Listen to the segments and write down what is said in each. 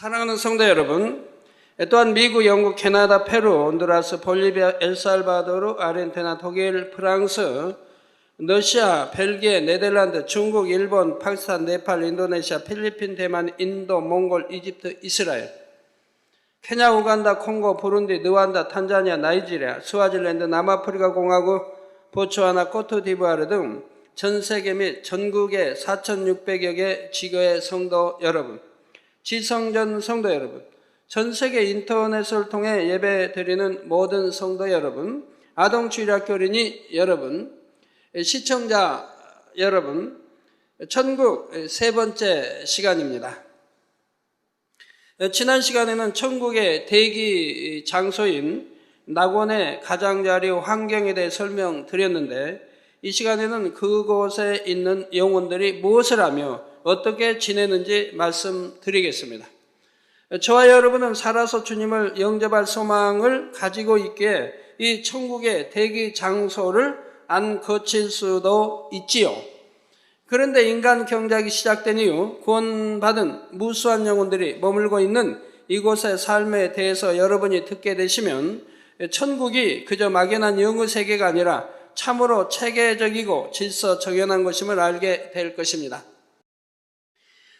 사랑하는 성도 여러분, 또한 미국, 영국, 캐나다, 페루, 온두라스, 볼리비아, 엘살바도르, 아르헨티나, 독일, 프랑스, 러시아, 벨기에, 네덜란드, 중국, 일본, 파키스탄, 네팔, 인도네시아, 필리핀, 대만, 인도, 몽골, 이집트, 이스라엘, 케냐, 우간다, 콩고, 부룬디, 르완다, 탄자니아, 나이지리아, 스와질랜드, 남아프리카 공화국, 보츠와나, 코트디부아르 등 전 세계 및 전국의 4,600여 개 지교의 성도 여러분, 지성전 성도 여러분, 전 세계 인터넷을 통해 예배 드리는 모든 성도 여러분, 아동주일학교 어린이 여러분, 시청자 여러분, 천국 세 번째 시간입니다. 지난 시간에는 천국의 대기 장소인 낙원의 가장자리 환경에 대해 설명드렸는데, 이 시간에는 그곳에 있는 영혼들이 무엇을 하며 어떻게 지내는지 말씀드리겠습니다. 저와 여러분은 살아서 주님을 영접할 소망을 가지고 있기에 이 천국의 대기 장소를 안 거칠 수도 있지요. 그런데 인간 경작이 시작된 이후 구원받은 무수한 영혼들이 머물고 있는 이곳의 삶에 대해서 여러분이 듣게 되시면 천국이 그저 막연한 영의 세계가 아니라 참으로 체계적이고 질서 정연한 것임을 알게 될 것입니다.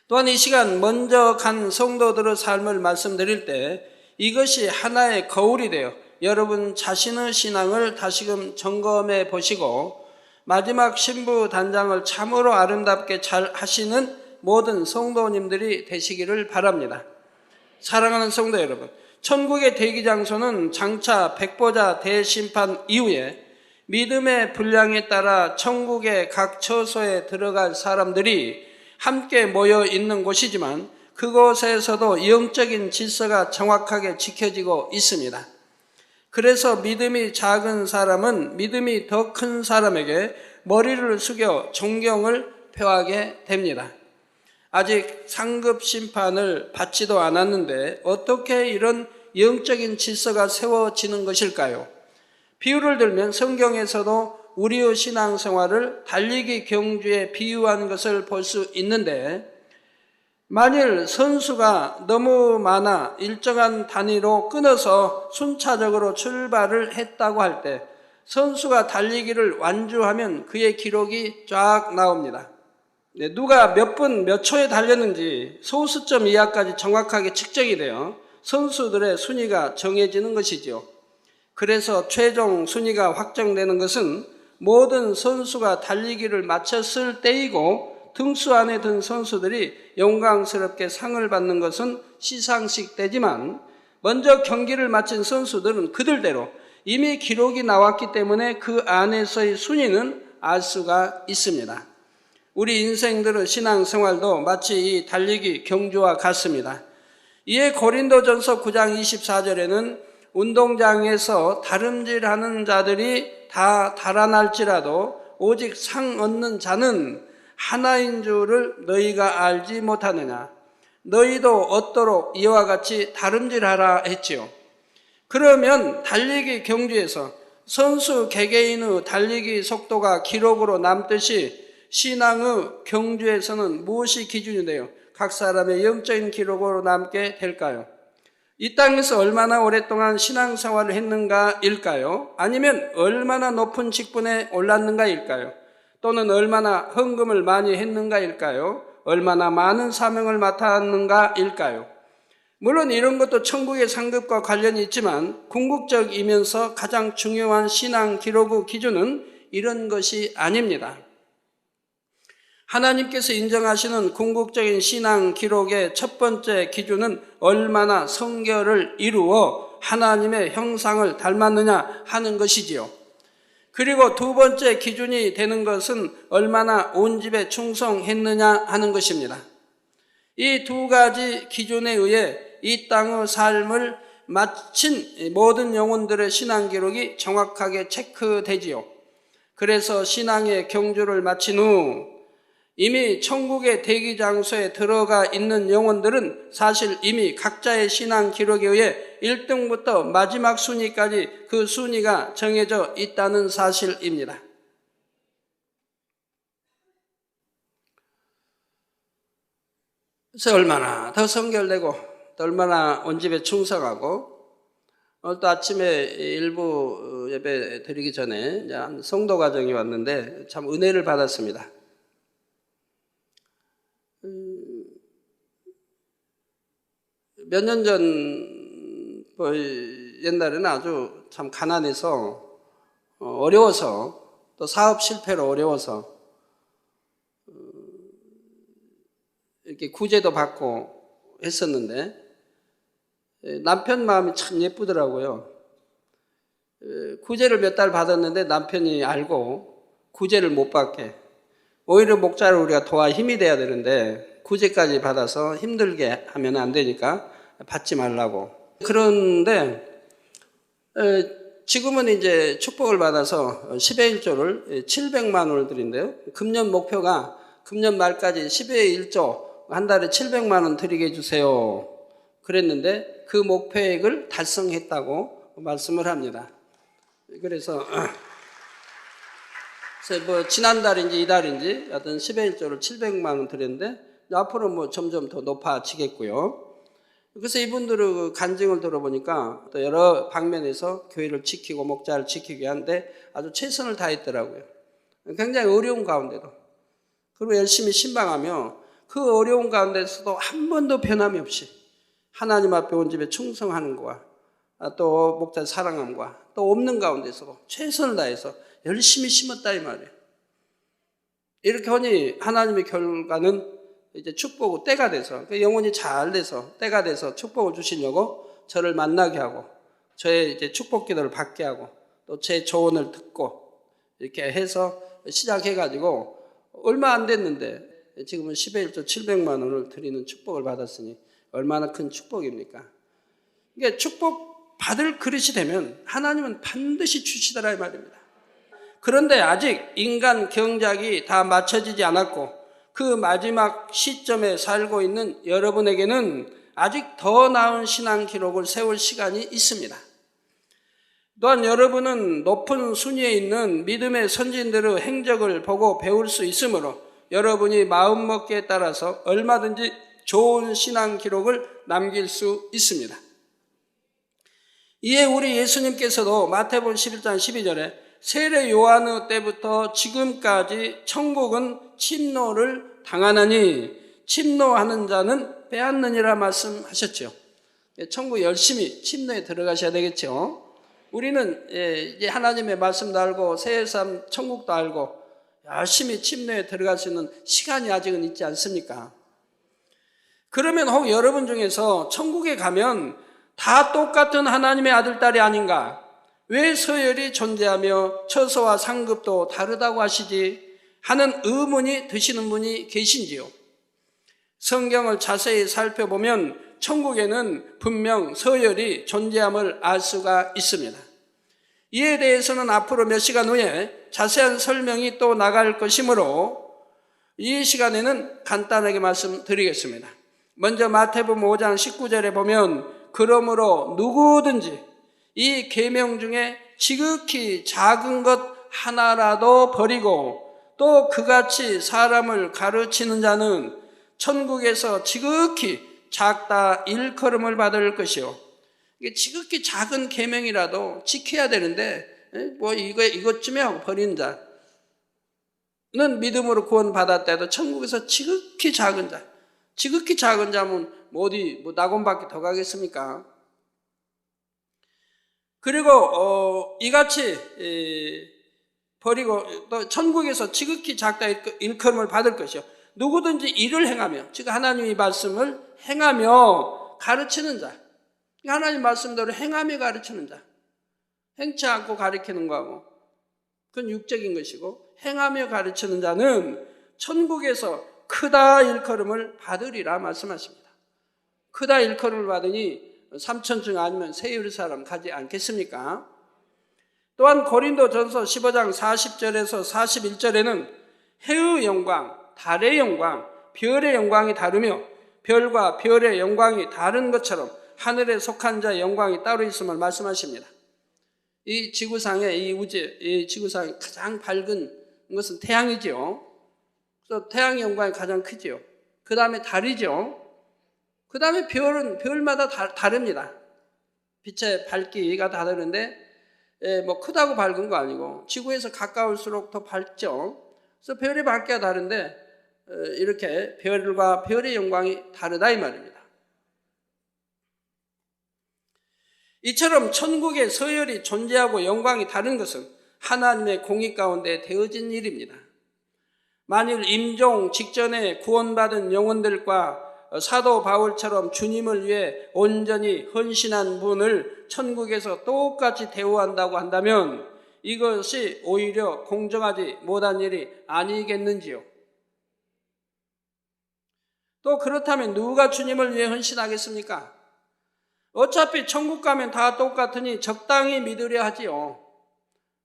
또한 이 시간 먼저 간 성도들의 삶을 말씀드릴 때 이것이 하나의 거울이 되어 여러분 자신의 신앙을 다시금 점검해 보시고 마지막 신부 단장을 참으로 아름답게 잘 하시는 모든 성도님들이 되시기를 바랍니다. 사랑하는 성도 여러분, 천국의 대기 장소는 장차 백보자 대심판 이후에 믿음의 분량에 따라 천국의 각 처소에 들어갈 사람들이 함께 모여 있는 곳이지만 그곳에서도 영적인 질서가 정확하게 지켜지고 있습니다. 그래서 믿음이 작은 사람은 믿음이 더 큰 사람에게 머리를 숙여 존경을 표하게 됩니다. 아직 상급 심판을 받지도 않았는데 어떻게 이런 영적인 질서가 세워지는 것일까요? 비유를 들면 성경에서도 우리의 신앙생활을 달리기 경주에 비유한 것을 볼 수 있는데, 만일 선수가 너무 많아 일정한 단위로 끊어서 순차적으로 출발을 했다고 할 때 선수가 달리기를 완주하면 그의 기록이 쫙 나옵니다. 누가 몇 분 몇 초에 달렸는지 소수점 이하까지 정확하게 측정이 되어 선수들의 순위가 정해지는 것이지요. 그래서 최종 순위가 확정되는 것은 모든 선수가 달리기를 마쳤을 때이고 등수 안에 든 선수들이 영광스럽게 상을 받는 것은 시상식 때지만 먼저 경기를 마친 선수들은 그들대로 이미 기록이 나왔기 때문에 그 안에서의 순위는 알 수가 있습니다. 우리 인생들의 신앙생활도 마치 이 달리기 경주와 같습니다. 이에 고린도전서 9장 24절에는 운동장에서 다름질하는 자들이 다 달아날지라도 오직 상 얻는 자는 하나인 줄을 너희가 알지 못하느냐. 너희도 얻도록 이와 같이 다름질하라 했지요. 그러면 달리기 경주에서 선수 개개인의 달리기 속도가 기록으로 남듯이 신앙의 경주에서는 무엇이 기준이 되어 각 사람의 영적인 기록으로 남게 될까요? 이 땅에서 얼마나 오랫동안 신앙생활을 했는가일까요? 아니면 얼마나 높은 직분에 올랐는가일까요? 또는 얼마나 헌금을 많이 했는가일까요? 얼마나 많은 사명을 맡았는가일까요? 물론 이런 것도 천국의 상급과 관련이 있지만 궁극적이면서 가장 중요한 신앙 기록의 기준은 이런 것이 아닙니다. 하나님께서 인정하시는 궁극적인 신앙 기록의 첫 번째 기준은 얼마나 성결을 이루어 하나님의 형상을 닮았느냐 하는 것이지요. 그리고 두 번째 기준이 되는 것은 얼마나 온 집에 충성했느냐 하는 것입니다. 이 두 가지 기준에 의해 이 땅의 삶을 마친 모든 영혼들의 신앙 기록이 정확하게 체크되지요. 그래서 신앙의 경주를 마친 후 이미 천국의 대기 장소에 들어가 있는 영혼들은 사실 이미 각자의 신앙 기록에 의해 1등부터 마지막 순위까지 그 순위가 정해져 있다는 사실입니다. 그래서 얼마나 더 성결되고 또 얼마나 온 집에 충성하고, 오늘 또 아침에 일부 예배 드리기 전에 이제 한 성도 가정이 왔는데 참 은혜를 받았습니다. 몇 년 전, 옛날에는 아주 참 가난해서, 어려워서, 또 사업 실패로 어려워서, 이렇게 구제도 받고 했었는데, 남편 마음이 참 예쁘더라고요. 구제를 몇 달 받았는데 남편이 알고 구제를 못 받게, 오히려 목자를 우리가 도와 힘이 돼야 되는데 구제까지 받아서 힘들게 하면 안 되니까 받지 말라고. 그런데 지금은 이제 축복을 받아서 10의 1조를 700만 원을 드린대요. 금년 목표가 금년 말까지 10의 1조 한 달에 700만 원 드리게 해주세요. 그랬는데 그 목표액을 달성했다고 말씀을 합니다. 그래서 뭐 지난달인지 이달인지 하여튼 10의 1조를 700만 원 드렸는데 앞으로 뭐 점점 더 높아지겠고요. 그래서 이분들의 간증을 들어보니까 또 여러 방면에서 교회를 지키고 목자를 지키기 위한데 아주 최선을 다했더라고요. 굉장히 어려운 가운데도. 그리고 열심히 신방하며 그 어려운 가운데서도 한 번도 변함이 없이 하나님 앞에 온 집에 충성하는 것과 또 목자 사랑함과 또 없는 가운데서도 최선을 다해서 열심히 심었다 이 말이에요. 이렇게 하니 하나님의 결과는 이제 축복의 때가 돼서 영혼이 잘 돼서 때가 돼서 축복을 주시려고 저를 만나게 하고 저의 이제 축복 기도를 받게 하고 또 제 조언을 듣고 이렇게 해서 시작해가지고 얼마 안 됐는데 지금은 10의 1조 700만 원을 드리는 축복을 받았으니 얼마나 큰 축복입니까? 이게 축복 받을 그릇이 되면 하나님은 반드시 주시더라 이 말입니다. 그런데 아직 인간 경작이 다 맞춰지지 않았고 그 마지막 시점에 살고 있는 여러분에게는 아직 더 나은 신앙 기록을 세울 시간이 있습니다. 또한 여러분은 높은 순위에 있는 믿음의 선진들의 행적을 보고 배울 수 있으므로 여러분이 마음먹기에 따라서 얼마든지 좋은 신앙 기록을 남길 수 있습니다. 이에 우리 예수님께서도 마태복음 11장 12절에 세례 요한 때부터 지금까지 천국은 침노를 당하나니 침노하는 자는 빼앗느니라 말씀하셨죠. 천국 열심히 침노에 들어가셔야 되겠죠. 우리는 이제 하나님의 말씀도 알고 새 삶 천국도 알고 열심히 침노에 들어갈 수 있는 시간이 아직은 있지 않습니까? 그러면 혹 여러분 중에서 천국에 가면 다 똑같은 하나님의 아들, 딸이 아닌가? 왜 서열이 존재하며 처소와 상급도 다르다고 하시지? 하는 의문이 드시는 분이 계신지요? 성경을 자세히 살펴보면 천국에는 분명 서열이 존재함을 알 수가 있습니다. 이에 대해서는 앞으로 몇 시간 후에 자세한 설명이 또 나갈 것이므로 이 시간에는 간단하게 말씀드리겠습니다. 먼저 마태복음 5장 19절에 보면 그러므로 누구든지 이 계명 중에 지극히 작은 것 하나라도 버리고 또 그같이 사람을 가르치는 자는 천국에서 지극히 작다 일컬음을 받을 것이요. 이게 지극히 작은 계명이라도 지켜야 되는데 뭐 이것쯤에 하고 버리는 자는 믿음으로 구원받았다 해도 천국에서 지극히 작은 자, 지극히 작은 자면 어디 낙원밖에 더 가겠습니까? 그리고 이같이 버리고 또 천국에서 지극히 작다 일컬음을 받을 것이요. 누구든지 일을 행하며, 즉 하나님의 말씀을 행하며 가르치는 자, 하나님 말씀대로 행하며 가르치는 자, 행치 않고 가르치는 거하고 그건 육적인 것이고 행하며 가르치는 자는 천국에서 크다 일컬음을 받으리라 말씀하십니다. 크다 일컬음을 받으니 삼천중 아니면 새 예루살렘 가지 않겠습니까? 또한 고린도전서 15장 40절에서 41절에는 해의 영광, 달의 영광, 별의 영광이 다르며 별과 별의 영광이 다른 것처럼 하늘에 속한 자의 영광이 따로 있음을 말씀하십니다. 이 지구상의 이 지구상의 가장 밝은 것은 태양이죠. 그래서 태양의 영광이 가장 크죠. 그 다음에 달이죠. 그 다음에 별은 별마다 다릅니다. 빛의 밝기가 다르는데 뭐 크다고 밝은 거 아니고 지구에서 가까울수록 더 밝죠. 그래서 별의 밝기가 다른데 이렇게 별과 별의 영광이 다르다 이 말입니다. 이처럼 천국의 서열이 존재하고 영광이 다른 것은 하나님의 공의 가운데 되어진 일입니다. 만일 임종 직전에 구원받은 영혼들과 사도 바울처럼 주님을 위해 온전히 헌신한 분을 천국에서 똑같이 대우한다고 한다면 이것이 오히려 공정하지 못한 일이 아니겠는지요. 또 그렇다면 누가 주님을 위해 헌신하겠습니까? 어차피 천국 가면 다 똑같으니 적당히 믿으려 하지요.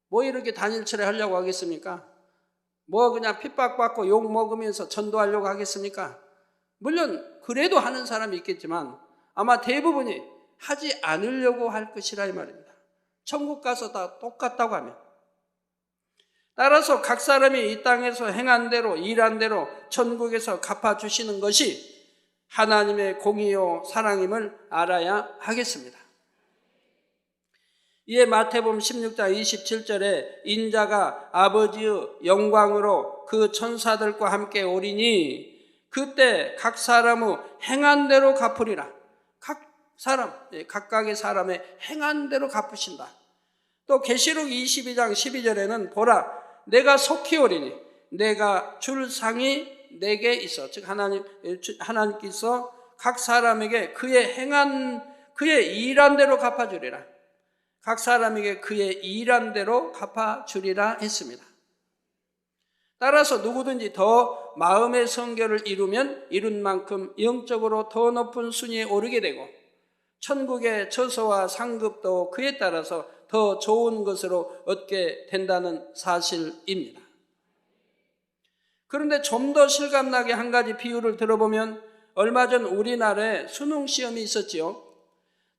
뭐 이렇게 단일체를 하려고 하겠습니까? 뭐 그냥 핍박받고 욕 먹으면서 전도하려고 하겠습니까? 물론 그래도 하는 사람이 있겠지만 아마 대부분이 하지 않으려고 할 것이라 이 말입니다. 천국 가서 다 똑같다고 하면. 따라서 각 사람이 이 땅에서 행한 대로 일한 대로 천국에서 갚아주시는 것이 하나님의 공의요 사랑임을 알아야 하겠습니다. 이에 마태복음 16장 27절에 인자가 아버지의 영광으로 그 천사들과 함께 오리니 그때 각 사람의 행한 대로 갚으리라. 각 사람, 각각의 사람의 행한 대로 갚으신다. 또 계시록 22장 12절에는 보라 내가 속히 오리니 내가 줄 상이 내게 있어. 즉 하나님께서 각 사람에게 그의 일한 대로 갚아주리라. 각 사람에게 그의 일한 대로 갚아주리라 했습니다. 따라서 누구든지 더 마음의 성결을 이루면 이룬 만큼 영적으로 더 높은 순위에 오르게 되고 천국의 처소와 상급도 그에 따라서 더 좋은 것으로 얻게 된다는 사실입니다. 그런데 좀 더 실감나게 한 가지 비유를 들어보면 얼마 전 우리나라에 수능 시험이 있었지요.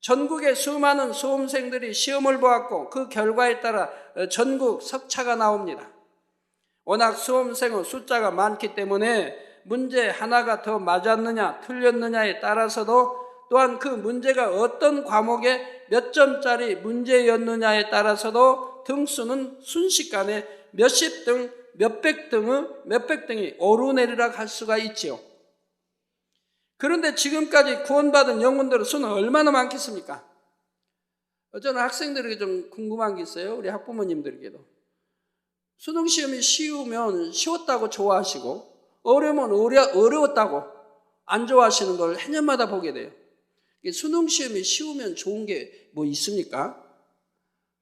전국의 수많은 수험생들이 시험을 보았고 그 결과에 따라 전국 석차가 나옵니다. 워낙 수험생의 숫자가 많기 때문에 문제 하나가 더 맞았느냐 틀렸느냐에 따라서도 또한 그 문제가 어떤 과목에 몇 점짜리 문제였느냐에 따라서도 등수는 순식간에 몇십 등, 몇백 등이 오르내리락 할 수가 있지요. 그런데 지금까지 구원받은 영혼들의 수는 얼마나 많겠습니까? 저는 학생들에게 좀 궁금한 게 있어요. 우리 학부모님들에게도. 수능시험이 쉬우면 쉬웠다고 좋아하시고 어려우면 어려웠다고 안 좋아하시는 걸 해년마다 보게 돼요. 수능시험이 쉬우면 좋은 게 뭐 있습니까?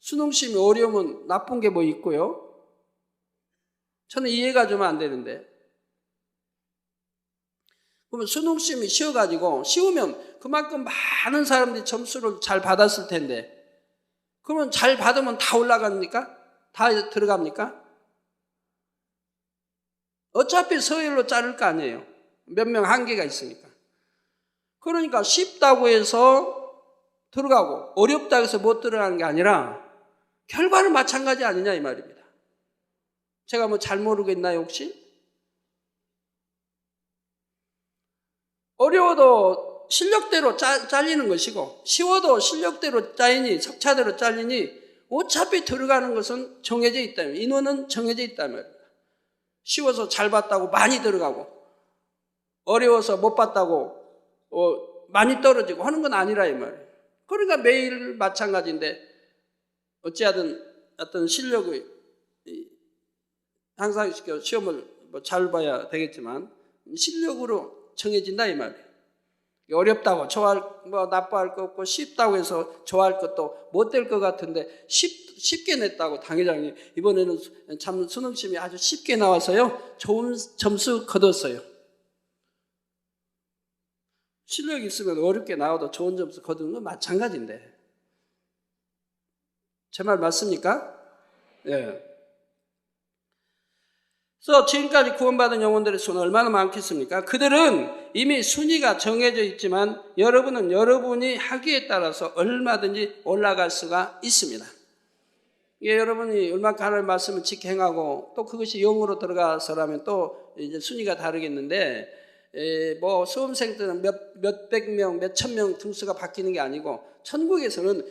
수능시험이 어려우면 나쁜 게 뭐 있고요? 저는 이해가 좀 안 되는데. 그러면 수능시험이 쉬우면 그만큼 많은 사람들이 점수를 잘 받았을 텐데 그러면 잘 받으면 다 올라갑니까? 다 들어갑니까? 어차피 서열로 자를 거 아니에요. 몇 명 한계가 있으니까. 그러니까 쉽다고 해서 들어가고 어렵다고 해서 못 들어가는 게 아니라 결과는 마찬가지 아니냐 이 말입니다. 제가 뭐 잘 모르겠나요 혹시? 어려워도 실력대로 잘리는 것이고 쉬워도 실력대로 짜이니 석차대로 잘리니 어차피 들어가는 것은 정해져 있다면 인원은 정해져 있다면 쉬워서 잘 봤다고 많이 들어가고 어려워서 못 봤다고 많이 떨어지고 하는 건 아니라 이 말이에요. 그러니까 매일 마찬가지인데 어찌하든 어떤 실력의 항상 시험을 잘 봐야 되겠지만 실력으로 정해진다 이 말이에요. 어렵다고 나빠할 것 없고 쉽다고 해서 좋아할 것도 못 될 것 같은데 쉽게 냈다고 당회장이 이번에는 참 수능시험이 아주 쉽게 나와서요 좋은 점수 거뒀어요. 실력이 있으면 어렵게 나와도 좋은 점수 거두는 건 마찬가지인데 제 말 맞습니까? 네. 그래서 지금까지 구원받은 영혼들의 수는 얼마나 많겠습니까? 그들은 이미 순위가 정해져 있지만 여러분은 여러분이 하기에 따라서 얼마든지 올라갈 수가 있습니다. 이게 여러분이 얼마큼 하나님의 말씀을 지켜 행하고 또 그것이 영으로 들어가서라면 또 이제 순위가 다르겠는데 뭐 수험생 때는 몇백 명, 몇천 명 등수가 바뀌는 게 아니고 천국에서는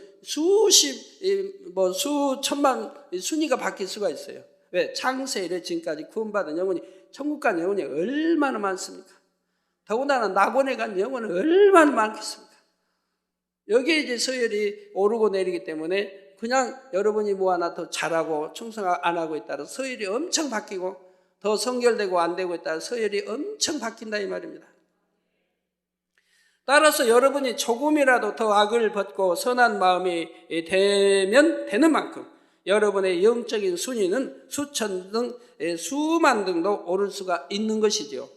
수천만 순위가 바뀔 수가 있어요. 왜? 창세 이래 지금까지 구원받은 영혼이, 천국 간 영혼이 얼마나 많습니까? 더군다나 낙원에 간 영혼은 얼마나 많겠습니까? 여기에 이제 서열이 오르고 내리기 때문에 그냥 여러분이 뭐 하나 더 잘하고 충성 안 하고에 따라 서열이 엄청 바뀌고, 더 성결되고 안 되고에 따라 서열이 엄청 바뀐다 이 말입니다. 따라서 여러분이 조금이라도 더 악을 벗고 선한 마음이 되면 되는 만큼 여러분의 영적인 순위는 수천 등 수만 등도 오를 수가 있는 것이죠.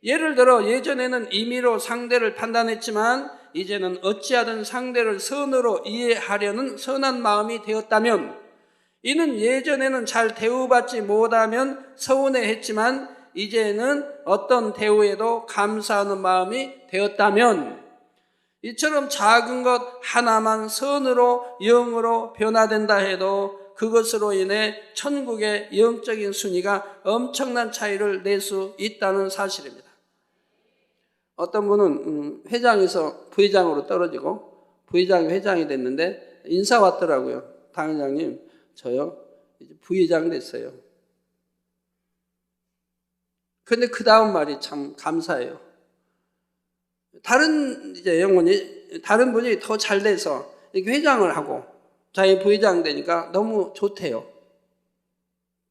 예를 들어 예전에는 임의로 상대를 판단했지만 이제는 어찌하든 상대를 선으로 이해하려는 선한 마음이 되었다면, 이는 예전에는 잘 대우받지 못하면 서운해했지만 이제는 어떤 대우에도 감사하는 마음이 되었다면, 이처럼 작은 것 하나만 선으로 영으로 변화된다 해도 그것으로 인해 천국의 영적인 순위가 엄청난 차이를 낼 수 있다는 사실입니다. 어떤 분은 회장에서 부회장으로 떨어지고 부회장이 회장이 됐는데 인사 왔더라고요. 당회장님, 저요 이제 부회장 됐어요. 근데 그 다음 말이 참 감사해요. 다른 분이 더 잘 돼서 이렇게 회장을 하고 자기 부회장 되니까 너무 좋대요.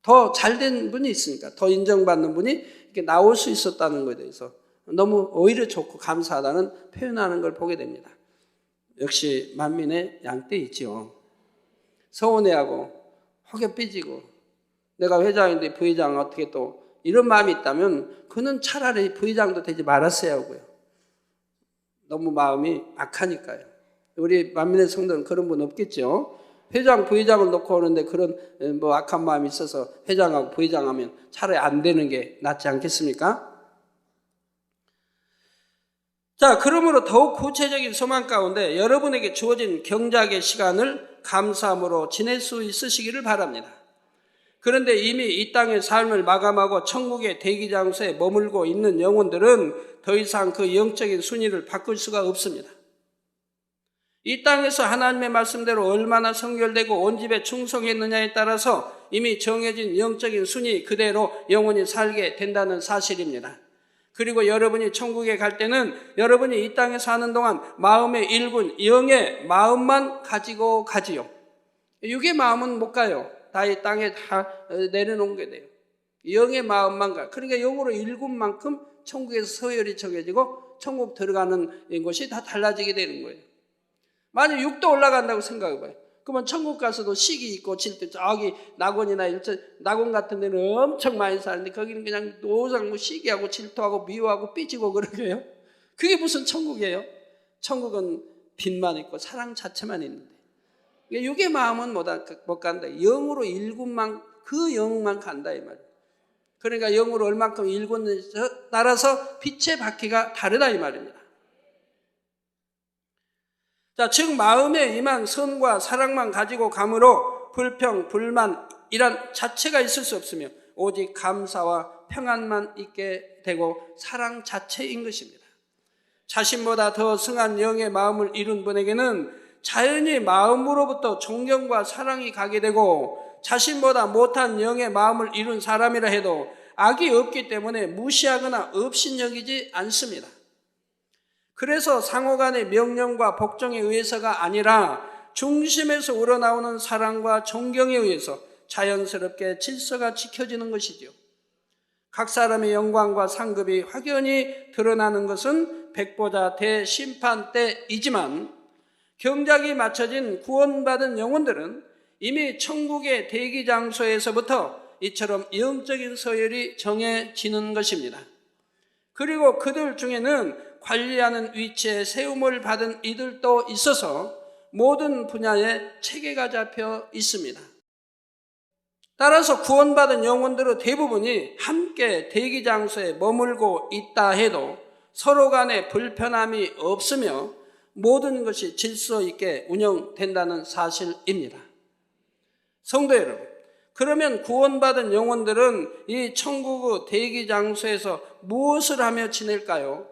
더 잘 된 분이 있으니까, 더 인정받는 분이 이렇게 나올 수 있었다는 것에 대해서 너무 오히려 좋고 감사하다는 표현하는 걸 보게 됩니다. 역시 만민의 양떼이지요. 서운해하고 혹여 삐지고 내가 회장인데 부회장 어떻게 또 이런 마음이 있다면 그는 차라리 부회장도 되지 말았어야 하고요. 너무 마음이 악하니까요. 우리 만민의 성도는 그런 분 없겠죠. 회장, 부회장을 놓고 오는데 그런 악한 마음이 있어서 회장하고 부회장하면 차라리 안 되는 게 낫지 않겠습니까? 자, 그러므로 더욱 구체적인 소망 가운데 여러분에게 주어진 경작의 시간을 감사함으로 지낼 수 있으시기를 바랍니다. 그런데 이미 이 땅의 삶을 마감하고 천국의 대기 장소에 머물고 있는 영혼들은 더 이상 그 영적인 순위를 바꿀 수가 없습니다. 이 땅에서 하나님의 말씀대로 얼마나 성결되고 온 집에 충성했느냐에 따라서 이미 정해진 영적인 순위 그대로 영혼이 살게 된다는 사실입니다. 그리고 여러분이 천국에 갈 때는 여러분이 이 땅에 사는 동안 마음의 일군, 영의 마음만 가지고 가지요. 육의 마음은 못 가요. 다 이 땅에 다 내려놓게 돼요. 영의 마음만 가요. 그러니까 영으로 일군 만큼 천국에서 서열이 정해지고 천국 들어가는 것이 다 달라지게 되는 거예요. 만약 육도 올라간다고 생각해봐요. 그러면 천국 가서도 시기 있고 질투, 저기 낙원이나 낙원 같은 데는 엄청 많이 사는데 거기는 그냥 노상 시기하고 질투하고 미워하고 삐지고 그러게요. 그게 무슨 천국이에요? 천국은 빛만 있고 사랑 자체만 있는데 육의 마음은 못 간다. 영으로 일군만, 그 영만 간다 이 말이에요. 그러니까 영으로 얼만큼 일군에 따라서 빛의 바퀴가 다르다 이 말입니다. 자, 즉 마음에 임한 선과 사랑만 가지고 감으로 불평, 불만 이란 자체가 있을 수 없으며 오직 감사와 평안만 있게 되고 사랑 자체인 것입니다. 자신보다 더 승한 영의 마음을 이룬 분에게는 자연히 마음으로부터 존경과 사랑이 가게 되고, 자신보다 못한 영의 마음을 이룬 사람이라 해도 악이 없기 때문에 무시하거나 업신여기지 않습니다. 그래서 상호간의 명령과 복종에 의해서가 아니라 중심에서 우러나오는 사랑과 존경에 의해서 자연스럽게 질서가 지켜지는 것이죠. 각 사람의 영광과 상급이 확연히 드러나는 것은 백보자 대심판 때이지만 경작이 맞춰진 구원받은 영혼들은 이미 천국의 대기 장소에서부터 이처럼 영적인 서열이 정해지는 것입니다. 그리고 그들 중에는 관리하는 위치에 세움을 받은 이들도 있어서 모든 분야에 체계가 잡혀 있습니다. 따라서 구원받은 영혼들의 대부분이 함께 대기 장소에 머물고 있다 해도 서로 간에 불편함이 없으며 모든 것이 질서 있게 운영된다는 사실입니다. 성도 여러분, 그러면 구원받은 영혼들은 이 천국의 대기 장소에서 무엇을 하며 지낼까요?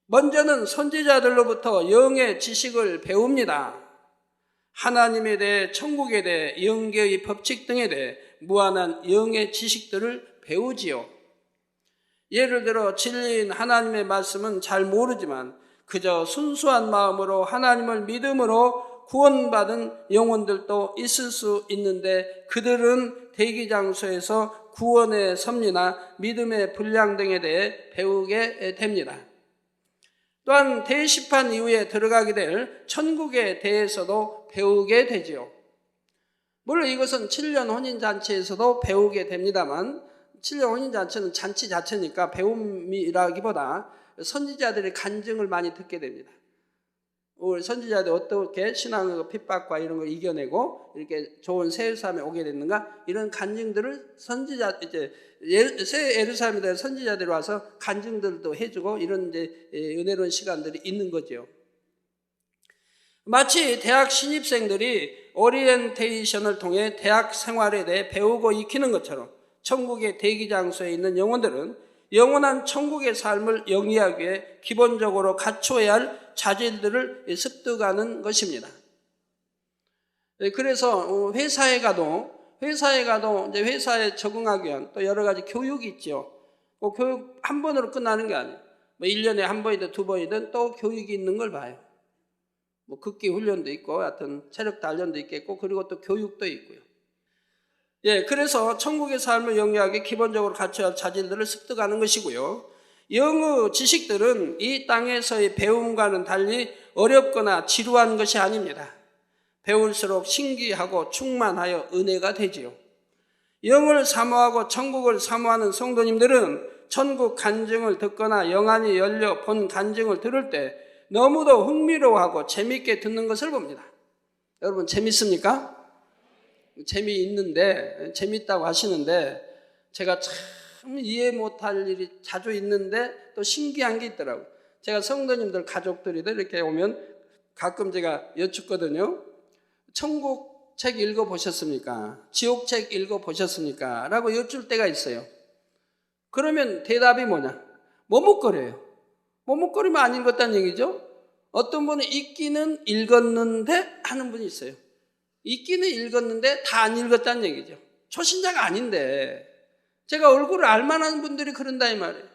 먼저는 선지자들로부터 영의 지식을 배웁니다. 하나님에 대해, 천국에 대해, 영계의 법칙 등에 대해 무한한 영의 지식들을 배우지요. 예를 들어 진리인 하나님의 말씀은 잘 모르지만 그저 순수한 마음으로 하나님을 믿음으로 구원받은 영혼들도 있을 수 있는데, 그들은 대기장소에서 구원의 섭리나 믿음의 분량 등에 대해 배우게 됩니다. 또한 대시판 이후에 들어가게 될 천국에 대해서도 배우게 되지요. 물론 이것은 7년 혼인잔치에서도 배우게 됩니다만, 7년 혼인잔치는 잔치 자체니까 배움이라기보다 선지자들의 간증을 많이 듣게 됩니다. 우리 선지자들이 어떻게 신앙의 핍박과 이런 걸 이겨내고 이렇게 좋은 새 예루살렘에 오게 됐는가, 이런 간증들을 새 예루살렘에 대한 선지자들이 와서 간증들도 해주고, 이런 이제 은혜로운 시간들이 있는 거죠. 마치 대학 신입생들이 오리엔테이션을 통해 대학 생활에 대해 배우고 익히는 것처럼 천국의 대기 장소에 있는 영혼들은 영원한 천국의 삶을 영위하기 위해 기본적으로 갖춰야 할 자질들을 습득하는 것입니다. 그래서 회사에 가도 이제 회사에 적응하기 위한 또 여러 가지 교육이 있죠. 교육 한 번으로 끝나는 게 아니에요. 1년에 한 번이든 두 번이든 또 교육이 있는 걸 봐요. 극기 훈련도 있고, 하여튼 체력 단련도 있겠고, 그리고 또 교육도 있고요. 그래서 천국의 삶을 영위하기 기본적으로 갖춰야 할 자질들을 습득하는 것이고요. 영의 지식들은 이 땅에서의 배움과는 달리 어렵거나 지루한 것이 아닙니다. 배울수록 신기하고 충만하여 은혜가 되지요. 영을 사모하고 천국을 사모하는 성도님들은 천국 간증을 듣거나 영안이 열려 본 간증을 들을 때 너무도 흥미로워하고 재미있게 듣는 것을 봅니다. 여러분 재밌습니까? 재미있다고 하시는데, 제가 참 이해 못할 일이 자주 있는데 또 신기한 게 있더라고요. 제가 성도님들 가족들이들 이렇게 오면 가끔 제가 여쭙거든요. 천국 책 읽어보셨습니까? 지옥 책 읽어보셨습니까? 라고 여쭐 때가 있어요. 그러면 대답이 뭐냐? 머뭇거려요. 머뭇거리면 안 읽었다는 얘기죠. 어떤 분은 읽기는 읽었는데 하는 분이 있어요. 읽기는 읽었는데 다 안 읽었다는 얘기죠. 초신자가 아닌데 제가 얼굴을 알만한 분들이 그런다 이 말이에요.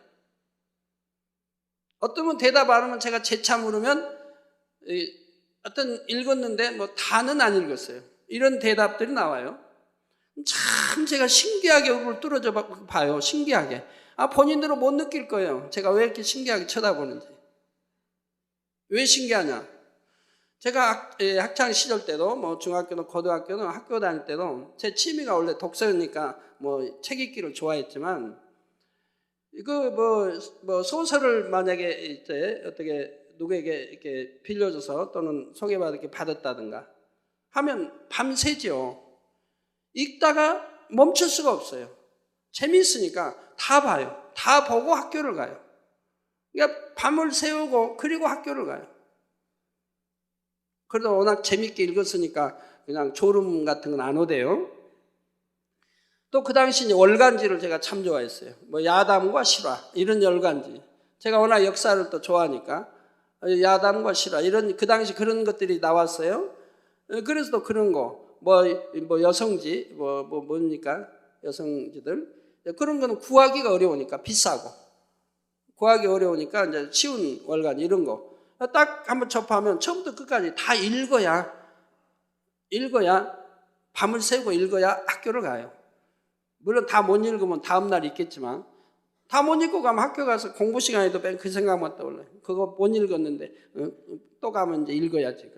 어떤 분 대답 안 하면 제가 재차 물으면 어떤 읽었는데 다는 안 읽었어요. 이런 대답들이 나와요. 참 제가 신기하게 얼굴을 뚫어져 봐요. 신기하게. 본인들은 못 느낄 거예요. 제가 왜 이렇게 신기하게 쳐다보는지. 왜 신기하냐? 제가 학창 시절 때도 중학교든 고등학교든 학교 다닐 때도 제 취미가 원래 독서니까 책 읽기를 좋아했지만, 소설을 만약에 이제 어떻게 누구에게 이렇게 빌려줘서 또는 소개받게 받았다든가 하면 밤새죠. 읽다가 멈출 수가 없어요. 재미있으니까 다 봐요. 다 보고 학교를 가요. 그러니까 밤을 새우고 그리고 학교를 가요. 그래도 워낙 재밌게 읽었으니까 그냥 졸음 같은 건 안 오대요. 또 그 당시 월간지를 제가 참 좋아했어요. 야담과 실화 이런 월간지. 제가 워낙 역사를 또 좋아하니까 야담과 실화 이런 그 당시 그런 것들이 나왔어요. 그래서 또 그런 거 여성지 뭡니까 여성지들 그런 거는 구하기가 어려우니까 비싸고 구하기 어려우니까 이제 쉬운 월간 이런 거 딱 한번 접하면 처음부터 끝까지 다 읽어야 밤을 새고 읽어야 학교를 가요. 물론 다 못 읽으면 다음 날 있겠지만 다 못 읽고 가면 학교 가서 공부 시간에도 그 생각만 떠올라요. 그거 못 읽었는데 또 가면 이제 읽어야지.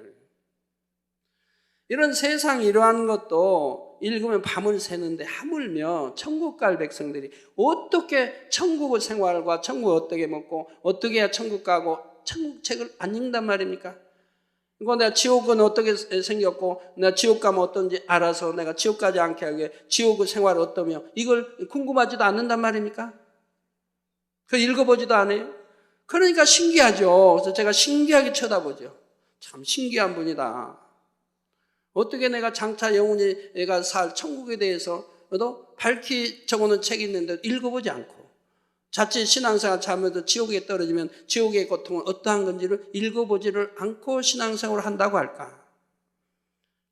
이런 세상 이러한 것도 읽으면 밤을 새는데 하물며 천국 갈 백성들이 어떻게 천국의 생활과 천국을 어떻게 먹고 어떻게 해야 천국 가고 천국 책을 안 읽는단 말입니까? 이거 내가 지옥은 어떻게 생겼고 내가 지옥 가면 어떤지 알아서 내가 지옥 가지 않게 하기 위해 지옥의 생활이 어떠며 이걸 궁금하지도 않는단 말입니까? 그걸 읽어보지도 않아요? 그러니까 신기하죠. 그래서 제가 신기하게 쳐다보죠. 참 신기한 분이다. 어떻게 내가 장차 영원히 내가 살 천국에 대해서도 밝히 적어놓은 책이 있는데 읽어보지 않고 자칫 신앙생활 잘못해서 지옥에 떨어지면 지옥의 고통은 어떠한 건지를 읽어보지를 않고 신앙생활을 한다고 할까?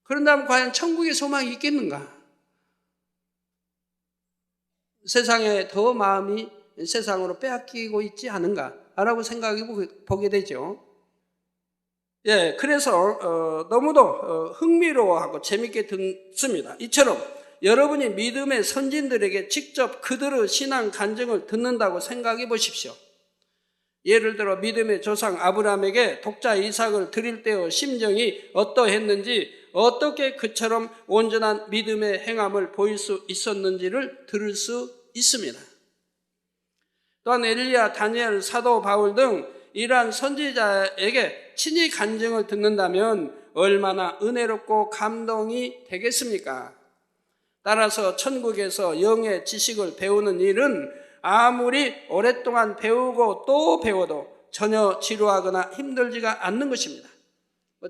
그런다면 과연 천국의 소망이 있겠는가? 세상에 더 마음이 세상으로 빼앗기고 있지 않은가라고 생각해 보게 되죠. 예, 그래서 너무도 흥미로워하고 재밌게 듣습니다. 이처럼 여러분이 믿음의 선진들에게 직접 그들의 신앙 간증을 듣는다고 생각해 보십시오. 예를 들어 믿음의 조상 아브라함에게 독자 이삭을 드릴 때의 심정이 어떠했는지, 어떻게 그처럼 온전한 믿음의 행함을 보일 수 있었는지를 들을 수 있습니다. 또한 엘리야, 다니엘, 사도 바울 등 이러한 선지자에게 친히 간증을 듣는다면 얼마나 은혜롭고 감동이 되겠습니까? 따라서 천국에서 영의 지식을 배우는 일은 아무리 오랫동안 배우고 또 배워도 전혀 지루하거나 힘들지가 않는 것입니다.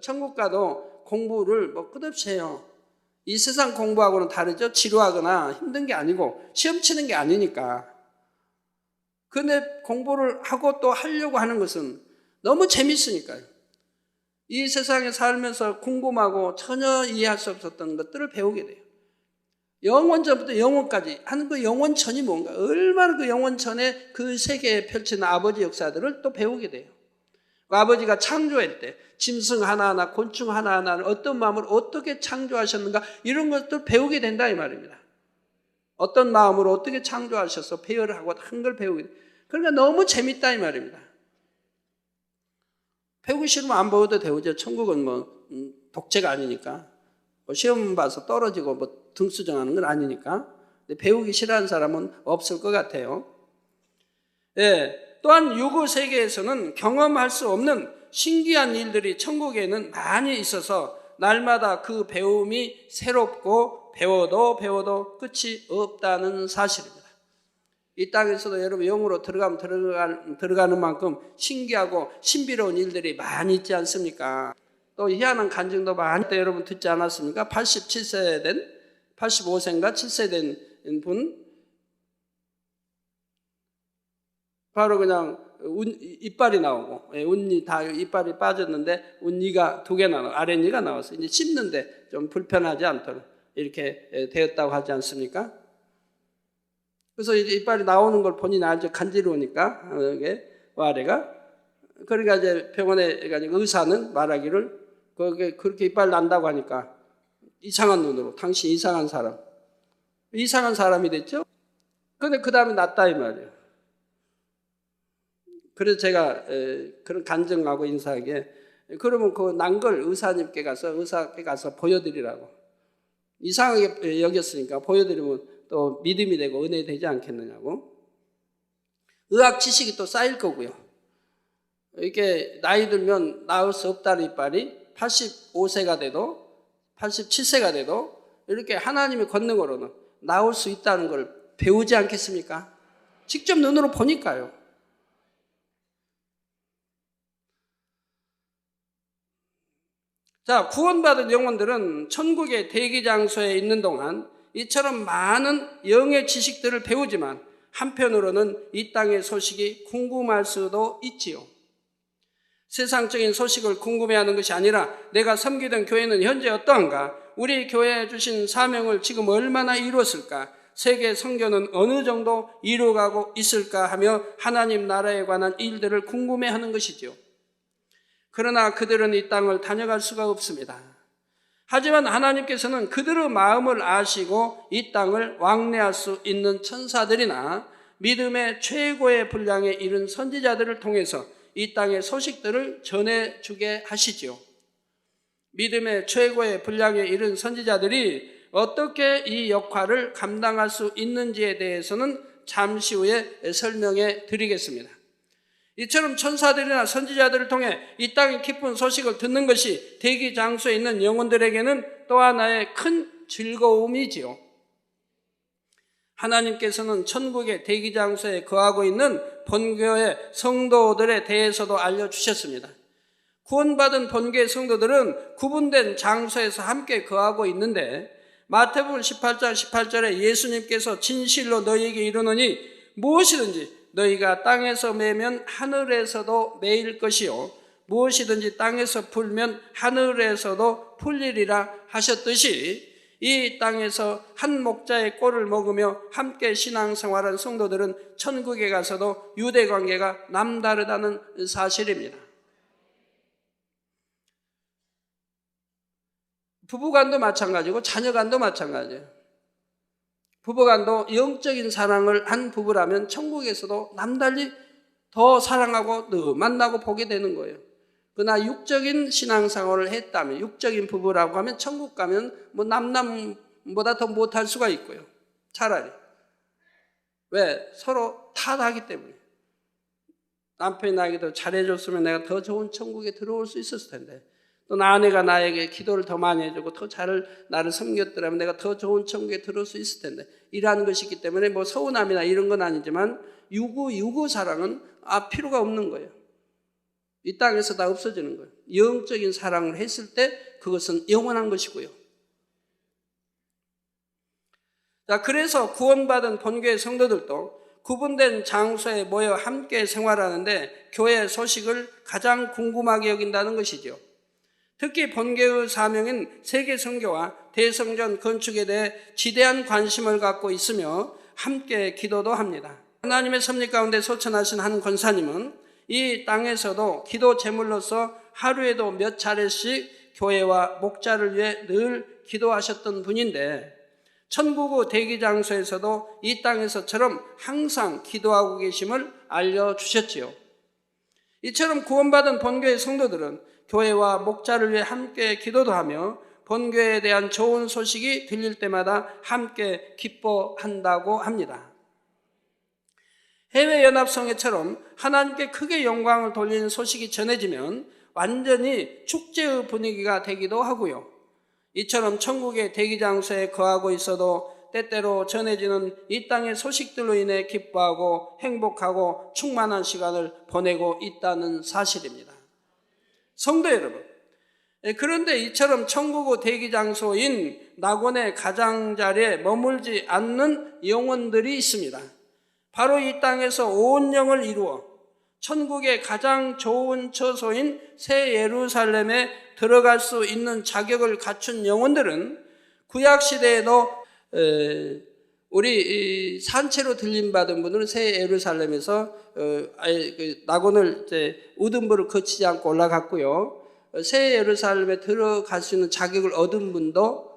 천국 가도 공부를 끝없이 해요. 이 세상 공부하고는 다르죠. 지루하거나 힘든 게 아니고 시험 치는 게 아니니까. 근데 공부를 하고 또 하려고 하는 것은 너무 재밌으니까요. 이 세상에 살면서 궁금하고 전혀 이해할 수 없었던 것들을 배우게 돼요. 영원전부터 영원까지 하는 그 영원전이 뭔가, 얼마나 그 영원전에 그 세계에 펼치는 아버지 역사들을 또 배우게 돼요. 아버지가 창조할 때 짐승 하나하나, 곤충 하나하나를 어떤 마음으로 어떻게 창조하셨는가, 이런 것들 배우게 된다 이 말입니다. 어떤 마음으로 어떻게 창조하셔서 배열을 하고 한 걸 배우게 돼요. 그러니까 너무 재밌다 이 말입니다. 배우기 싫으면 안 배워도 되죠. 천국은 독재가 아니니까. 시험 봐서 떨어지고 등수정하는 건 아니니까. 근데 배우기 싫어하는 사람은 없을 것 같아요. 예, 또한 유구 세계에서는 경험할 수 없는 신기한 일들이 천국에는 많이 있어서 날마다 그 배움이 새롭고 배워도 끝이 없다는 사실입니다. 이 땅에서도 여러분 영으로 들어가는 만큼 신기하고 신비로운 일들이 많이 있지 않습니까? 또 희한한 간증도 많이 또 여러분 듣지 않았습니까? 85세인가 7세 된 분, 바로 그냥 이빨이 나오고, 운니 다 이빨이 빠졌는데 운니가 2개 아랫니가 나와서 이제 씹는데 좀 불편하지 않도록 이렇게 되었다고 하지 않습니까? 그래서 이제 이빨이 나오는 걸 본인이 알죠. 간지러우니까 이게 아래가. 그러니까 이제 병원에 가니까 의사는 말하기를 그렇게 이빨 난다고 하니까 이상한 눈으로 당신 이상한 사람이 됐죠. 근데 그 다음에 낫다 이 말이에요. 그래서 제가 그런 간증하고 인사하게, 그러면 그 난 걸 의사께 가서 보여드리라고. 이상하게 여겼으니까 보여드리면 또 믿음이 되고 은혜 되지 않겠느냐고. 의학 지식이 또 쌓일 거고요. 이렇게 나이 들면 나을 수 없다는 이빨이 85세가 돼도 87세가 돼도 이렇게 하나님의 권능으로는 나올 수 있다는 걸 배우지 않겠습니까? 직접 눈으로 보니까요. 자, 구원받은 영혼들은 천국의 대기장소에 있는 동안 이처럼 많은 영의 지식들을 배우지만 한편으로는 이 땅의 소식이 궁금할 수도 있지요. 세상적인 소식을 궁금해하는 것이 아니라 내가 섬기던 교회는 현재 어떠한가? 우리 교회에 주신 사명을 지금 얼마나 이루었을까? 세계 선교는 어느 정도 이루어가고 있을까 하며 하나님 나라에 관한 일들을 궁금해하는 것이지요. 그러나 그들은 이 땅을 다녀갈 수가 없습니다. 하지만 하나님께서는 그들의 마음을 아시고 이 땅을 왕래할 수 있는 천사들이나 믿음의 최고의 분량에 이른 선지자들을 통해서 이 땅의 소식들을 전해주게 하시지요. 믿음의 최고의 분량에 이른 선지자들이 어떻게 이 역할을 감당할 수 있는지에 대해서는 잠시 후에 설명해 드리겠습니다. 이처럼 천사들이나 선지자들을 통해 이 땅의 기쁜 소식을 듣는 것이 대기 장소에 있는 영혼들에게는 또 하나의 큰 즐거움이지요. 하나님께서는 천국의 대기 장소에 거하고 있는 본교의 성도들에 대해서도 알려주셨습니다. 구원받은 본교의 성도들은 구분된 장소에서 함께 거하고 있는데 마태복음 18장 18절에 예수님께서 진실로 너희에게 이르노니 무엇이든지 너희가 땅에서 매면 하늘에서도 매일 것이요 무엇이든지 땅에서 풀면 하늘에서도 풀리리라 하셨듯이 이 땅에서 한 목자의 꼴을 먹으며 함께 신앙생활한 성도들은 천국에 가서도 유대관계가 남다르다는 사실입니다. 부부간도 마찬가지고 자녀간도 마찬가지예요. 부부간도 영적인 사랑을 한 부부라면 천국에서도 남달리 더 사랑하고 더 만나고 보게 되는 거예요. 그러나 육적인 신앙생활을 했다면, 육적인 부부라고 하면 천국 가면 뭐 남남보다 더 못할 수가 있고요. 차라리. 왜? 서로 탓하기 때문에. 남편이 나에게 더 잘해줬으면 내가 더 좋은 천국에 들어올 수 있었을 텐데, 또 나 아내가 나에게 기도를 더 많이 해주고 더 잘 나를 섬겼더라면 내가 더 좋은 천국에 들어올 수 있을 텐데, 이러한 것이 있기 때문에 뭐 서운함이나 이런 건 아니지만 유구 사랑은 필요가 없는 거예요. 이 땅에서 다 없어지는 거예요. 영적인 사랑을 했을 때 그것은 영원한 것이고요. 자, 그래서 구원받은 본교의 성도들도 구분된 장소에 모여 함께 생활하는데 교회 소식을 가장 궁금하게 여긴다는 것이죠. 특히 본교의 사명인 세계 선교와 대성전 건축에 대해 지대한 관심을 갖고 있으며 함께 기도도 합니다. 하나님의 섭리 가운데 소천하신 한 권사님은 이 땅에서도 기도 제물로서 하루에도 몇 차례씩 교회와 목자를 위해 늘 기도하셨던 분인데 천국의 대기 장소에서도 이 땅에서처럼 항상 기도하고 계심을 알려주셨지요. 이처럼 구원받은 본교의 성도들은 교회와 목자를 위해 함께 기도도 하며 본교회에 대한 좋은 소식이 들릴 때마다 함께 기뻐한다고 합니다. 해외연합성회처럼 하나님께 크게 영광을 돌리는 소식이 전해지면 완전히 축제의 분위기가 되기도 하고요. 이처럼 천국의 대기장소에 거하고 있어도 때때로 전해지는 이 땅의 소식들로 인해 기뻐하고 행복하고 충만한 시간을 보내고 있다는 사실입니다. 성도 여러분, 그런데 이처럼 천국의 대기장소인 낙원의 가장자리에 머물지 않는 영혼들이 있습니다. 바로 이 땅에서 온 영을 이루어 천국의 가장 좋은 처소인 새 예루살렘에 들어갈 수 있는 자격을 갖춘 영혼들은 구약시대에도 우리 산채로 들림받은 분들은 새 예루살렘에서 낙원을 우등부를 거치지 않고 올라갔고요. 새 예루살렘에 들어갈 수 있는 자격을 얻은 분도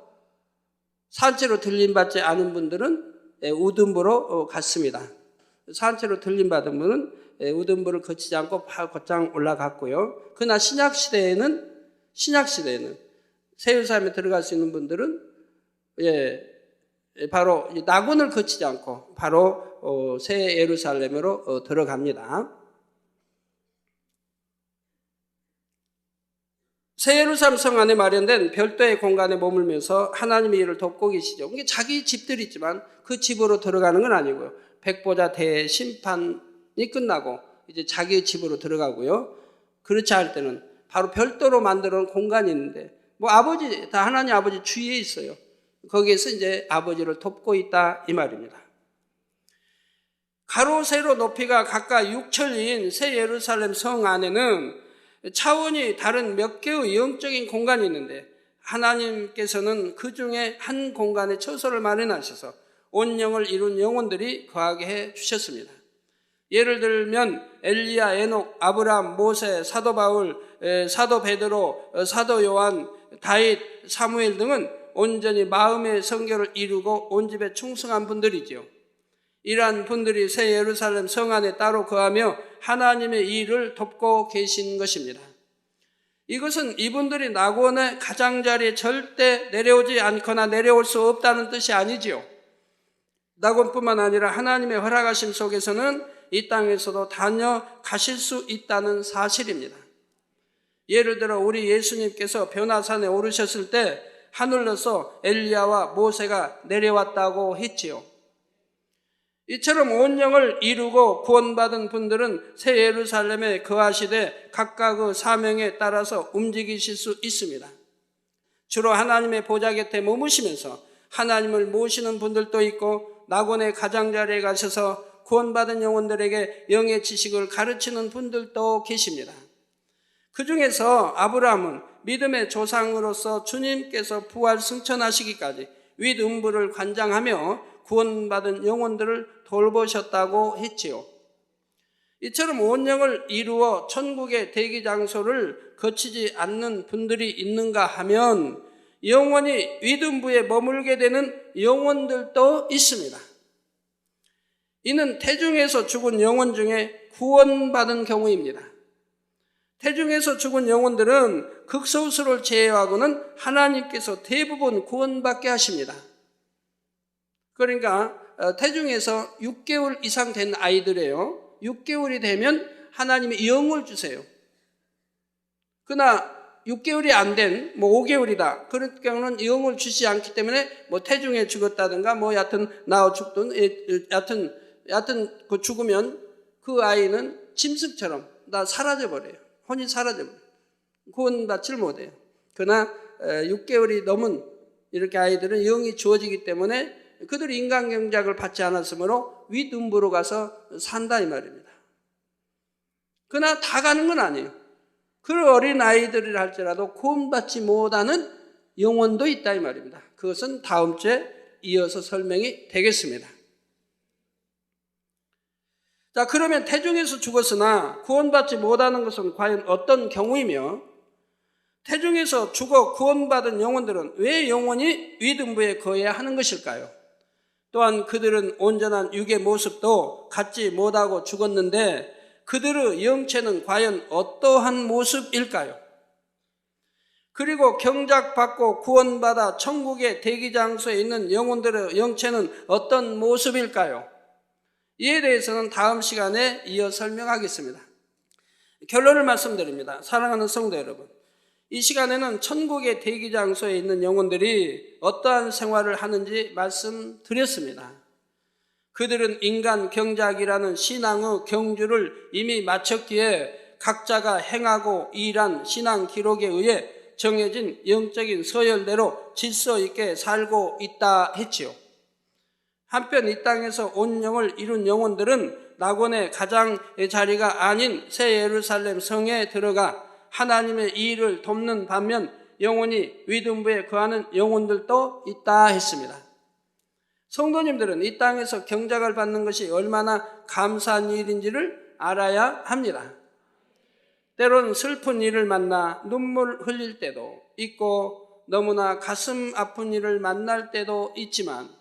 산채로 들림받지 않은 분들은 우등부로 갔습니다. 산채로 들림받은 분은 우등부를 거치지 않고 곧장 올라갔고요. 그러나 신약시대에는 새 예루살렘에 들어갈 수 있는 분들은 바로 낙원을 거치지 않고 바로 새 예루살렘으로 들어갑니다. 새 예루살렘 성 안에 마련된 별도의 공간에 머물면서 하나님의 일을 돕고 계시죠. 이게 자기 집들이 있지만 그 집으로 들어가는 건 아니고요. 백보자 대심판이 끝나고 이제 자기 집으로 들어가고요. 그렇지 않을 때는 바로 별도로 만들어 놓은 공간이 있는데 다 하나님 아버지 주위에 있어요. 거기에서 이제 아버지를 돕고 있다 이 말입니다. 가로 세로 높이가 각각 6천리인 새 예루살렘 성 안에는 차원이 다른 몇 개의 영적인 공간이 있는데 하나님께서는 그 중에 한 공간에 처소를 마련하셔서 온 영을 이룬 영혼들이 거하게 해 주셨습니다. 예를 들면 엘리야, 에녹, 아브라함, 모세, 사도 바울, 사도 베드로, 사도 요한, 다윗, 사무엘 등은 온전히 마음의 성결을 이루고 온 집에 충성한 분들이지요. 이러한 분들이 새 예루살렘 성 안에 따로 거하며 하나님의 일을 돕고 계신 것입니다. 이것은 이분들이 낙원의 가장자리에 절대 내려오지 않거나 내려올 수 없다는 뜻이 아니지요. 낙원뿐만 아니라 하나님의 허락하심 속에서는 이 땅에서도 다녀가실 수 있다는 사실입니다. 예를 들어 우리 예수님께서 변화산에 오르셨을 때 하늘로서 엘리야와 모세가 내려왔다고 했지요. 이처럼 온 영을 이루고 구원받은 분들은 새 예루살렘에 거하시되 각각의 사명에 따라서 움직이실 수 있습니다. 주로 하나님의 보좌 곁에 머무시면서 하나님을 모시는 분들도 있고 낙원의 가장자리에 가셔서 구원받은 영혼들에게 영의 지식을 가르치는 분들도 계십니다. 그 중에서 아브라함은 믿음의 조상으로서 주님께서 부활 승천하시기까지 윗음부를 관장하며 구원받은 영혼들을 돌보셨다고 했지요. 이처럼 온 영을 이루어 천국의 대기 장소를 거치지 않는 분들이 있는가 하면 영원히 윗음부에 머물게 되는 영혼들도 있습니다. 이는 태중에서 죽은 영혼 중에 구원받은 경우입니다. 태중에서 죽은 영혼들은 극소수를 제외하고는 하나님께서 대부분 구원받게 하십니다. 그러니까 태중에서 6개월 이상 된 아이들이에요. 6개월이 되면 하나님이 영을 주세요. 그러나 6개월이 안 된, 5개월이다. 그런 경우는 영을 주시지 않기 때문에 태중에 죽었다든가 여하튼 나와 죽든, 여하튼 그 죽으면 그 아이는 짐승처럼 다 사라져버려요. 혼이 사라져버려요. 구원받지를 못해요. 그러나 6개월이 넘은 이렇게 아이들은 영이 주어지기 때문에 그들이 인간 경작을 받지 않았으므로 윗음부로 가서 산다 이 말입니다. 그러나 다 가는 건 아니에요. 그 어린 아이들이라 할지라도 구원받지 못하는 영혼도 있다 이 말입니다. 그것은 다음 주에 이어서 설명이 되겠습니다. 자, 그러면 태중에서 죽었으나 구원받지 못하는 것은 과연 어떤 경우이며 태중에서 죽어 구원받은 영혼들은 왜 영원히 윗음부에 거해야 하는 것일까요? 또한 그들은 온전한 육의 모습도 갖지 못하고 죽었는데 그들의 영체는 과연 어떠한 모습일까요? 그리고 경작받고 구원받아 천국의 대기장소에 있는 영혼들의 영체는 어떤 모습일까요? 이에 대해서는 다음 시간에 이어 설명하겠습니다. 결론을 말씀드립니다. 사랑하는 성도 여러분, 이 시간에는 천국의 대기장소에 있는 영혼들이 어떠한 생활을 하는지 말씀드렸습니다. 그들은 인간 경작이라는 신앙의 경주를 이미 마쳤기에 각자가 행하고 일한 신앙 기록에 의해 정해진 영적인 서열대로 질서 있게 살고 있다 했지요. 한편 이 땅에서 온 영을 이룬 영혼들은 낙원의 가장 자리가 아닌 새 예루살렘 성에 들어가 하나님의 일을 돕는 반면 영원히 윗음부에 거하는 영혼들도 있다 했습니다. 성도님들은 이 땅에서 경작을 받는 것이 얼마나 감사한 일인지를 알아야 합니다. 때로는 슬픈 일을 만나 눈물 흘릴 때도 있고 너무나 가슴 아픈 일을 만날 때도 있지만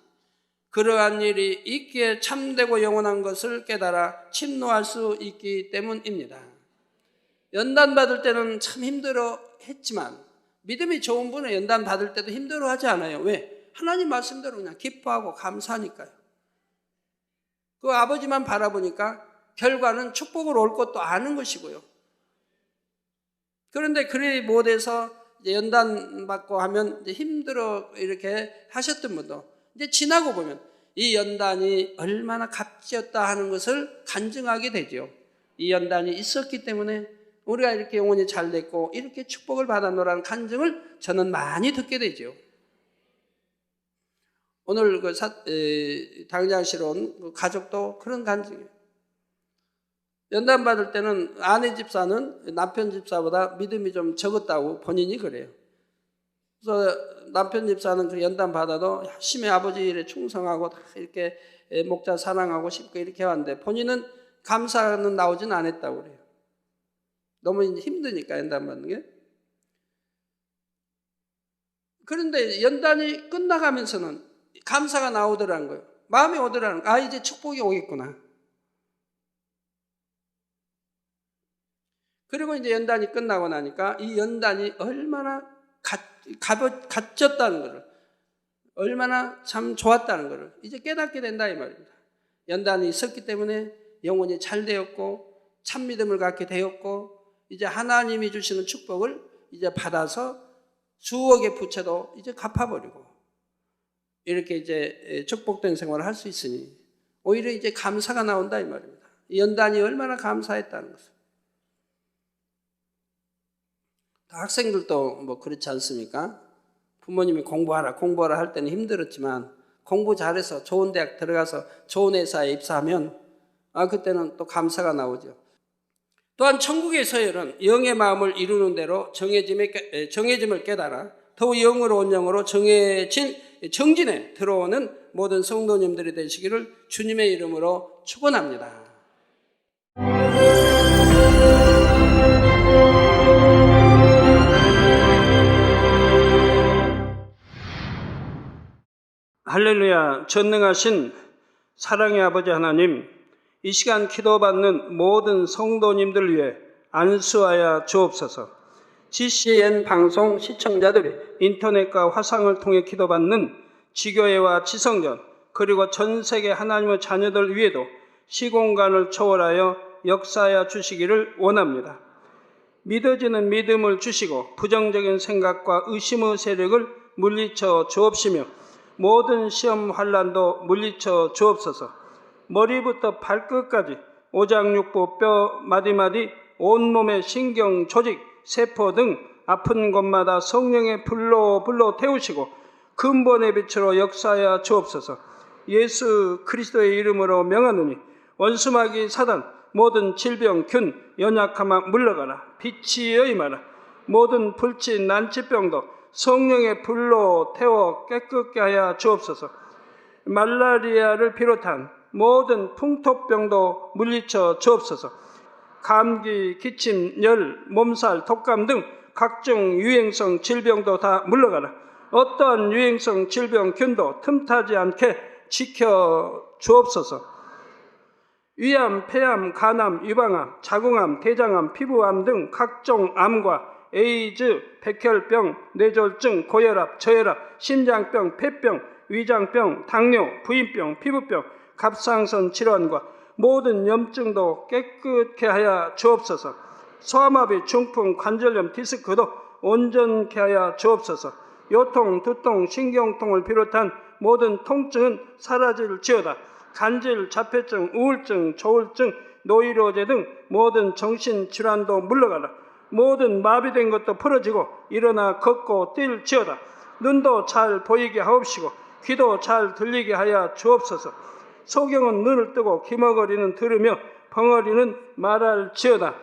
그러한 일이 있기에 참되고 영원한 것을 깨달아 침노할 수 있기 때문입니다. 연단 받을 때는 참 힘들어 했지만 믿음이 좋은 분은 연단 받을 때도 힘들어 하지 않아요. 왜? 하나님 말씀대로 그냥 기뻐하고 감사하니까요. 그 아버지만 바라보니까 결과는 축복으로 올 것도 아는 것이고요. 그런데 그리 못해서 연단 받고 하면 이제 힘들어 이렇게 하셨던 분도 이제 지나고 보면 이 연단이 얼마나 값지었다 하는 것을 간증하게 되죠. 이 연단이 있었기 때문에 우리가 이렇게 영혼이 잘 됐고 이렇게 축복을 받았노라는 간증을 저는 많이 듣게 되죠. 오늘 당장실 온 가족도 그런 간증이에요. 연단 받을 때는 아내 집사는 남편 집사보다 믿음이 좀 적었다고 본인이 그래요. 그래서 남편 집사는 그 연단 받아도 열심히 아버지 일에 충성하고 다 이렇게 목자 사랑하고 싶고 이렇게 해왔는데 본인은 감사는 나오진 않았다고 그래요. 너무 힘드니까 연단 받는 게. 그런데 연단이 끝나가면서는 감사가 나오더라는 거예요. 마음이 오더라는 거예요. 아, 이제 축복이 오겠구나. 그리고 이제 연단이 끝나고 나니까 이 연단이 얼마나 값졌다는 것을, 얼마나 참 좋았다는 것을 이제 깨닫게 된다 이 말입니다. 연단이 있었기 때문에 영혼이 잘 되었고 참 믿음을 갖게 되었고 이제 하나님이 주시는 축복을 이제 받아서 수억의 부채도 이제 갚아버리고 이렇게 이제 축복된 생활을 할 수 있으니 오히려 이제 감사가 나온다 이 말입니다. 연단이 얼마나 감사했다는 것을. 학생들도 뭐 그렇지 않습니까? 부모님이 공부하라 할 때는 힘들었지만 공부 잘해서 좋은 대학 들어가서 좋은 회사에 입사하면 그때는 또 감사가 나오죠. 또한 천국의 서열은 영의 마음을 이루는 대로 정해짐을 깨달아 더욱 영으로 온 영으로 정진에 들어오는 모든 성도님들이 되시기를 주님의 이름으로 축원합니다. 할렐루야. 전능하신 사랑의 아버지 하나님, 이 시간 기도받는 모든 성도님들 위해 안수하여 주옵소서. GCN 방송 시청자들이 인터넷과 화상을 통해 기도받는 지교회와 지성전 그리고 전 세계 하나님의 자녀들 위에도 시공간을 초월하여 역사하여 주시기를 원합니다. 믿어지는 믿음을 주시고 부정적인 생각과 의심의 세력을 물리쳐 주옵시며 모든 시험 환난도 물리쳐 주옵소서. 머리부터 발끝까지 오장육부 뼈 마디마디 온몸의 신경 조직 세포 등 아픈 곳마다 성령의 불로 태우시고 근본의 빛으로 역사하여 주옵소서. 예수 그리스도의 이름으로 명하노니 원수마귀 사단 모든 질병 균 연약함아 물러가라. 빛이 임하라. 모든 불치 난치병도 성령의 불로 태워 깨끗게 하여 주옵소서. 말라리아를 비롯한 모든 풍토병도 물리쳐 주옵소서. 감기, 기침, 열, 몸살, 독감 등 각종 유행성 질병도 다 물러가라. 어떠한 유행성 질병 균도 틈타지 않게 지켜 주옵소서. 위암, 폐암, 간암, 유방암, 자궁암, 대장암, 피부암 등 각종 암과 에이즈, 백혈병, 뇌졸중, 고혈압, 저혈압, 심장병, 폐병, 위장병, 당뇨, 부인병, 피부병, 갑상선 질환과 모든 염증도 깨끗게 하여 주옵소서. 소아마비, 중풍, 관절염, 디스크도 온전케 하여 주옵소서. 요통, 두통, 신경통을 비롯한 모든 통증은 사라질지어다. 간질, 자폐증, 우울증, 조울증, 노이로제 등 모든 정신질환도 물러가라. 모든 마비된 것도 풀어지고 일어나 걷고 뛸지어다. 눈도 잘 보이게 하옵시고 귀도 잘 들리게 하여 주옵소서. 소경은 눈을 뜨고 기머거리는 들으며 벙어리는 말할지어다.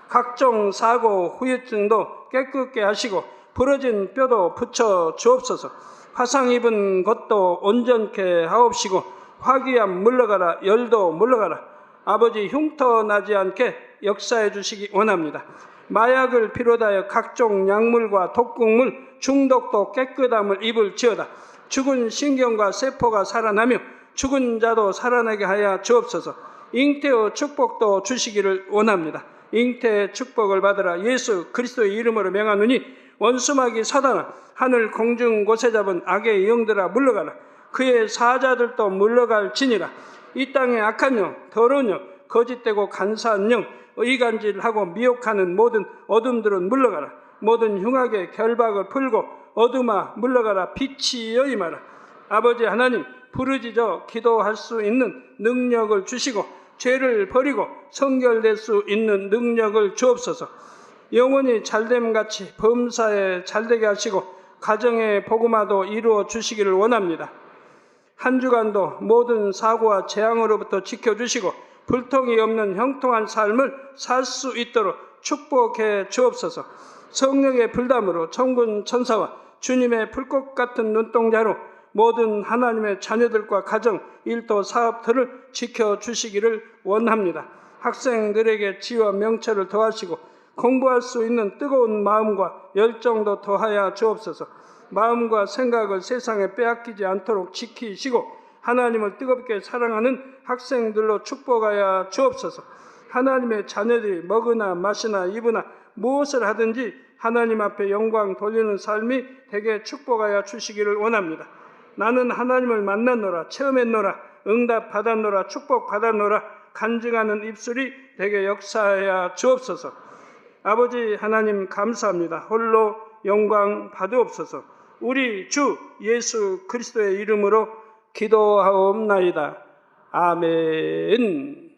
각종 사고 후유증도 깨끗게 하시고 부러진 뼈도 붙여 주옵소서. 화상 입은 것도 온전케 하옵시고 화기암 물러가라. 열도 물러가라. 아버지 흉터 나지 않게 역사해 주시기 원합니다. 마약을 비롯하여 각종 약물과 독극물 중독도 깨끗함을 입을지어다. 죽은 신경과 세포가 살아나며 죽은 자도 살아나게 하여 주옵소서. 잉태의 축복도 주시기를 원합니다. 잉태의 축복을 받으라. 예수 그리스도의 이름으로 명하노니 원수마귀 사단아 하늘 공중 곳에 잡은 악의 영들아 물러가라. 그의 사자들도 물러갈지니라. 이 땅의 악한 영, 더러운 영, 거짓되고 간사한 영, 의간질하고 미혹하는 모든 어둠들은 물러가라. 모든 흉악의 결박을 풀고 어둠아 물러가라. 빛이 임하라. 아버지 하나님, 부르짖어 기도할 수 있는 능력을 주시고 죄를 버리고 성결될 수 있는 능력을 주옵소서. 영원히 잘됨같이 범사에 잘되게 하시고 가정의 복음화도 이루어 주시기를 원합니다. 한 주간도 모든 사고와 재앙으로부터 지켜주시고 불통이 없는 형통한 삶을 살 수 있도록 축복해 주옵소서. 성령의 불담으로 천군 천사와 주님의 불꽃 같은 눈동자로 모든 하나님의 자녀들과 가정, 일도, 사업들을 지켜주시기를 원합니다. 학생들에게 지혜와 명철을 더하시고 공부할 수 있는 뜨거운 마음과 열정도 더하여 주옵소서. 마음과 생각을 세상에 빼앗기지 않도록 지키시고 하나님을 뜨겁게 사랑하는 학생들로 축복하여 주옵소서. 하나님의 자녀들이 먹으나 마시나 입으나 무엇을 하든지 하나님 앞에 영광 돌리는 삶이 되게 축복하여 주시기를 원합니다. 나는 하나님을 만났노라, 체험했노라, 응답 받았노라, 축복 받았노라 간증하는 입술이 되게 역사하여 주옵소서. 아버지 하나님 감사합니다. 홀로 영광 받으옵소서. 우리 주 예수 그리스도의 이름으로 기도하옵나이다. 아멘.